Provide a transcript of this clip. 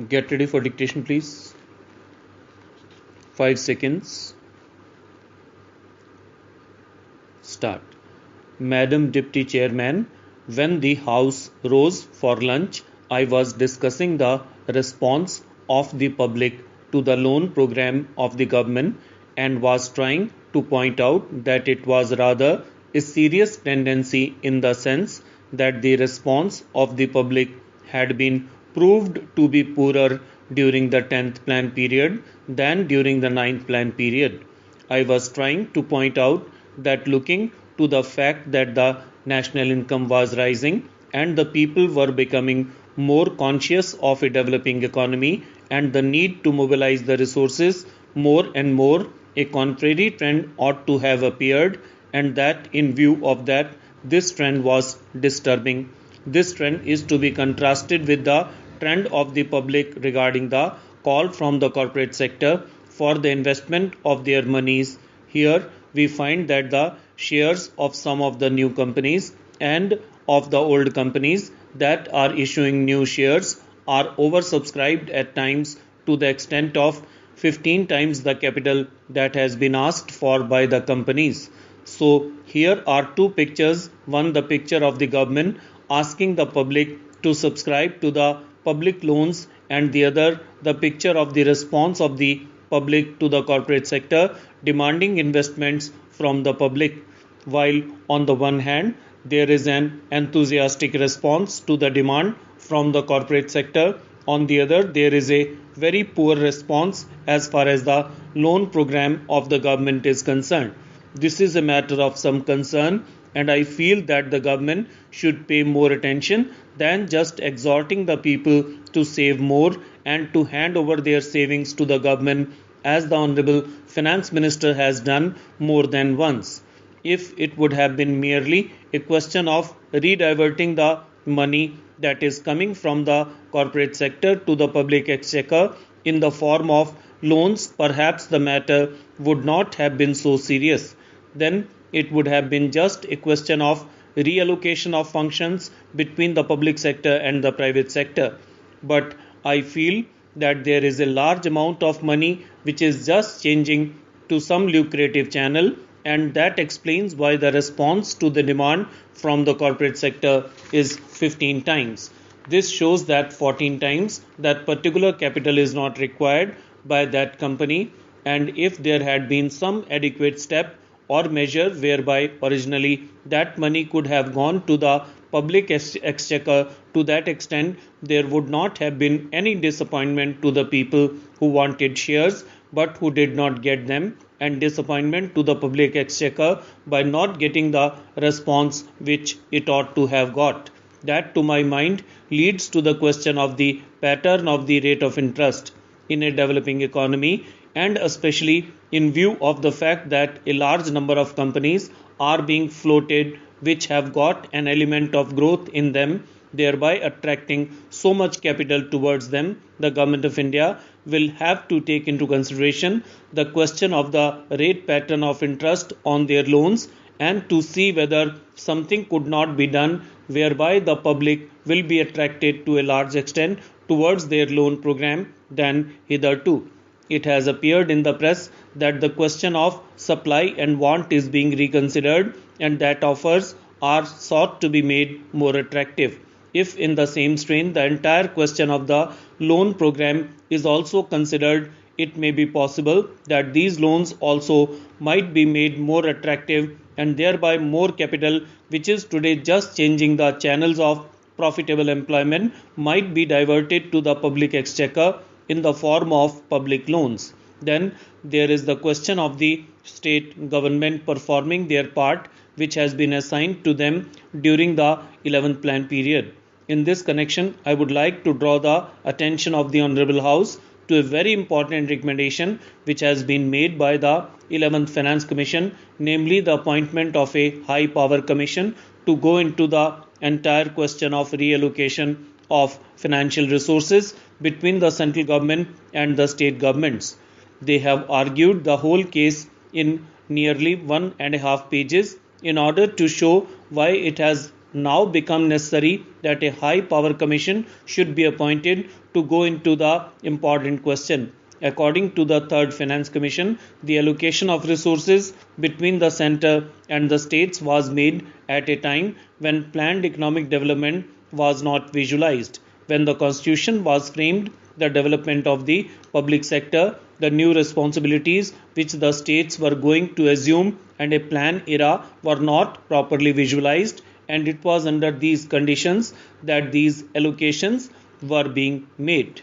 Get ready for dictation, please. 5 seconds. Start. Madam Deputy Chairman, when the House rose for lunch, I was discussing the response of the public to the loan program of the government and was trying to point out that it was rather a serious tendency in the sense that the response of the public had been proved to be poorer during the 10th plan period than during the 9th plan period. I was trying to point out that looking to the fact that the national income was rising and the people were becoming more conscious of a developing economy and the need to mobilize the resources more and more, a contrary trend ought to have appeared, and that in view of that, this trend was disturbing. This trend is to be contrasted with the trend of the public regarding the call from the corporate sector for the investment of their monies. Here we find that the shares of some of the new companies and of the old companies that are issuing new shares are oversubscribed at times to the extent of 15 times the capital that has been asked for by the companies. So here are two pictures, one the picture of the government asking the public to subscribe to the public loans and the other the picture of the response of the public to the corporate sector demanding investments from the public. While on the one hand there is an enthusiastic response to the demand from the corporate sector, on the other there is a very poor response as far as the loan program of the government is concerned. This is a matter of some concern, and I feel that the government should pay more attention than just exhorting the people to save more and to hand over their savings to the government, as the Honorable Finance Minister has done more than once. If it would have been merely a question of rediverting the money that is coming from the corporate sector to the public exchequer in the form of loans, perhaps the matter would not have been so serious. Then it would have been just a question of reallocation of functions between the public sector and the private sector. But I feel that there is a large amount of money which is just changing to some lucrative channel, and that explains why the response to the demand from the corporate sector is 15 times. This shows that 14 times that particular capital is not required by that company, and if there had been some adequate step or measure whereby originally that money could have gone to the public exchequer, to that extent there would not have been any disappointment to the people who wanted shares but who did not get them, and disappointment to the public exchequer by not getting the response which it ought to have got. That, to my mind, leads to the question of the pattern of the rate of interest in a developing economy, and especially in view of the fact that a large number of companies are being floated which have got an element of growth in them, thereby attracting so much capital towards them. The Government of India will have to take into consideration the question of the rate pattern of interest on their loans and to see whether something could not be done whereby the public will be attracted to a large extent towards their loan program than hitherto. It has appeared in the press that the question of supply and want is being reconsidered and that offers are sought to be made more attractive. If in the same strain the entire question of the loan program is also considered, it may be possible that these loans also might be made more attractive and thereby more capital, which is today just changing the channels of profitable employment, might be diverted to the public exchequer in the form of public loans. Then there is the question of the state government performing their part which has been assigned to them during the 11th plan period. In this connection, I would like to draw the attention of the Honorable House to a very important recommendation which has been made by the 11th Finance Commission, namely the appointment of a high power commission to go into the entire question of reallocation of financial resources between the central government and the state governments. They have argued the whole case in nearly 1.5 pages in order to show why it has now become necessary that a high power commission should be appointed to go into the important question. According to the Third Finance Commission, the allocation of resources between the center and the states was made at a time when planned economic development was not visualized. When the constitution was framed, the development of the public sector, the new responsibilities which the states were going to assume, and a plan era were not properly visualized, and it was under these conditions that these allocations were being made.